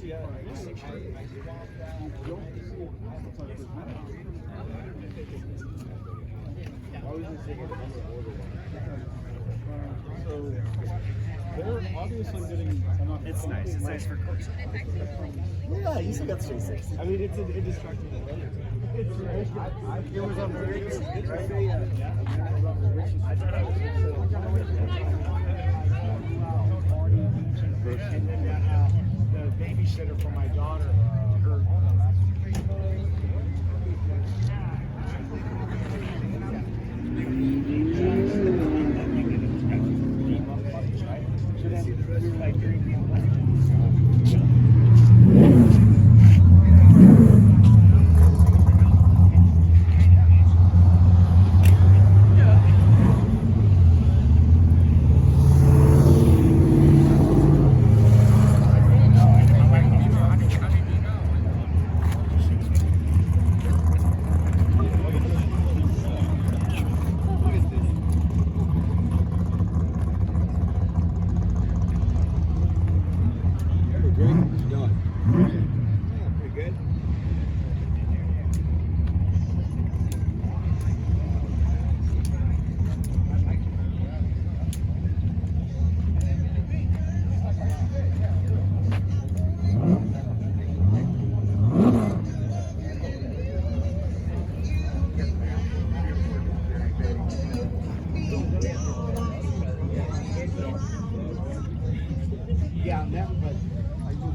They're obviously getting enough. It's nice. It's nice for course. Yeah, you still got the 360. I mean, it's a distracting. It was on the Richard, right? And then the babysitter for my daughter, her. Yeah, never, but I do.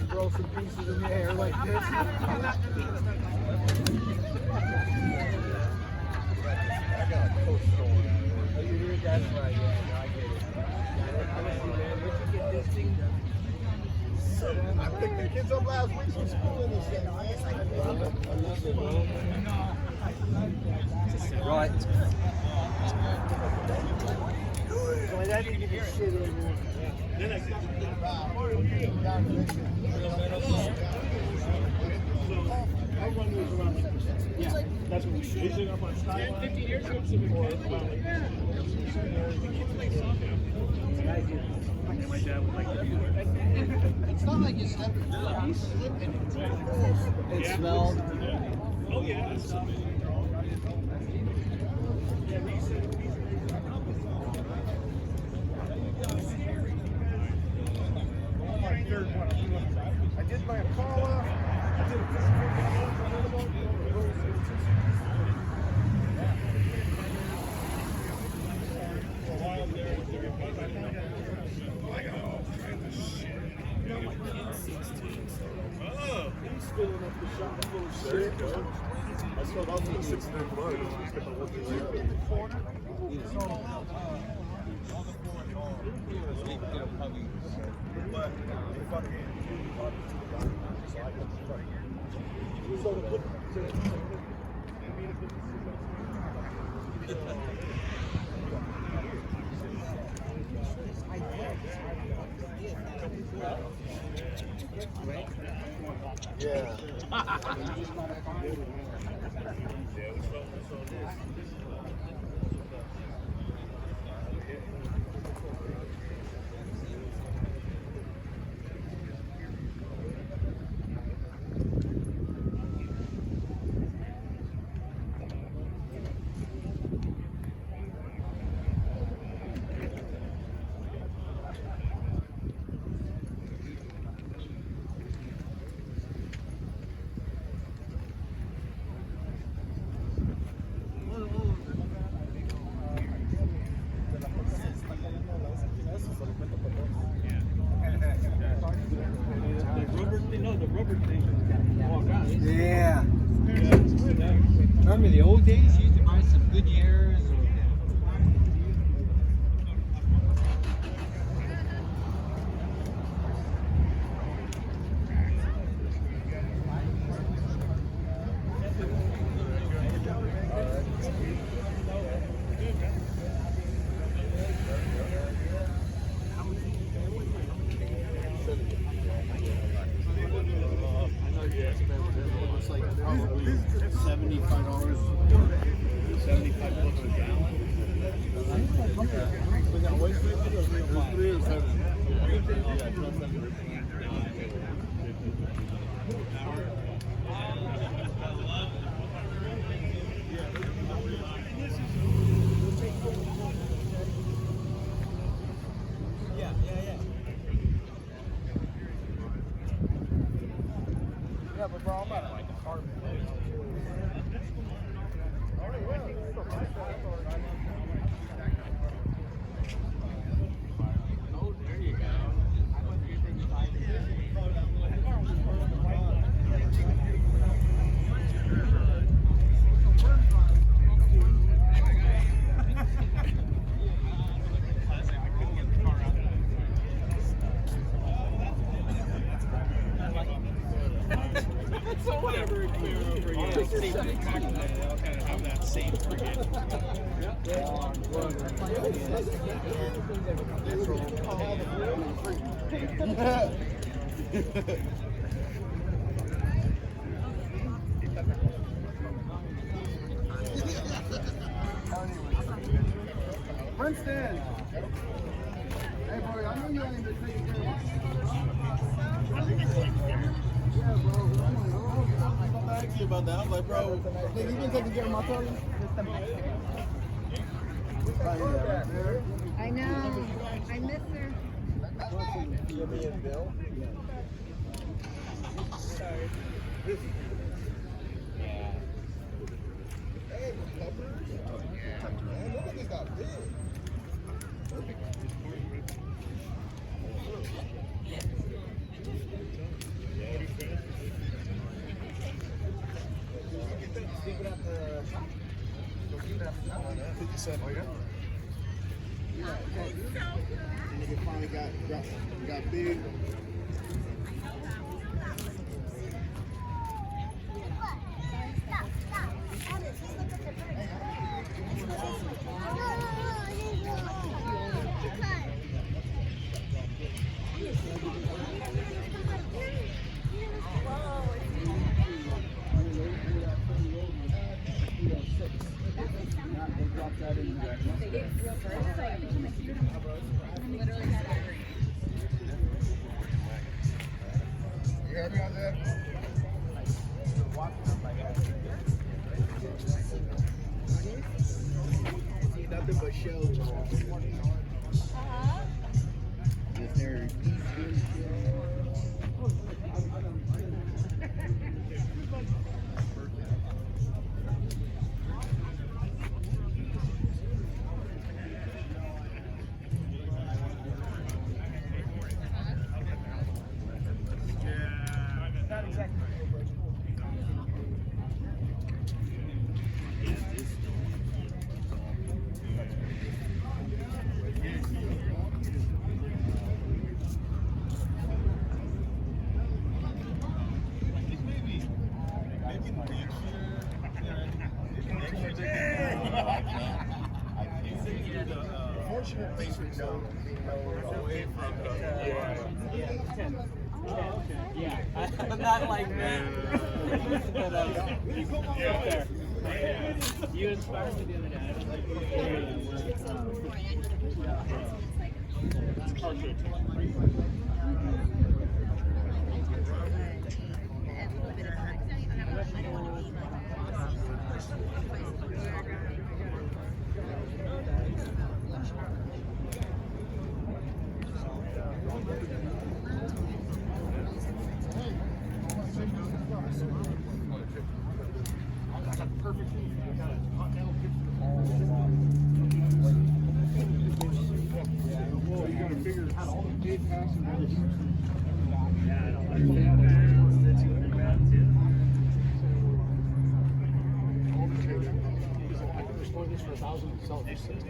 Throw some pieces in the air like this. That's right, yeah, I get it. Once you get this thing I picked the kids up last week from school and they said, Right. I didn't give you shit in there. I run those around like this. Yeah, that's what we do. Usually up on style. 10, 15 years ago, some of the kids about like and my dad would like to do it. It's not like you step in. It smelled. Oh yeah, that's something. My third one. I did my Impala. I did a I got all kinds of shit. My kid's 16. Oh, He's filling up the shop full of shit. I started off with a 6-inch load. In the corner. But they fucking yeah. The rubber thing. Oh, God. Yeah. Remember the old days? You used to buy some Goodyears. It's like probably $75. $75 a gallon. We got waste liquid or real wine? 3 or 7. Yeah, but bro, I'm at like apartment. Oh, there you go. So whatever, it clear over here. They all kind of have that same friggin'. Princeton! Hey, boy, I know you ain't been taking care of yeah, bro. I asked you about that. I was like, bro, nigga, you been taking care of my toilet? I know. I miss her. Jimmy and Bill. Hey, peppers. Man, look at this got big. And it finally got big. they dropped that in there. You hear me on that? See nothing but shells. Is there fortunate things we know away from Yeah, I'm not like that. But, there. You inspired me the other day. I was like, you gotta figure out all the gate passes and everything. I could restore this for $1,000 and sell it for $6.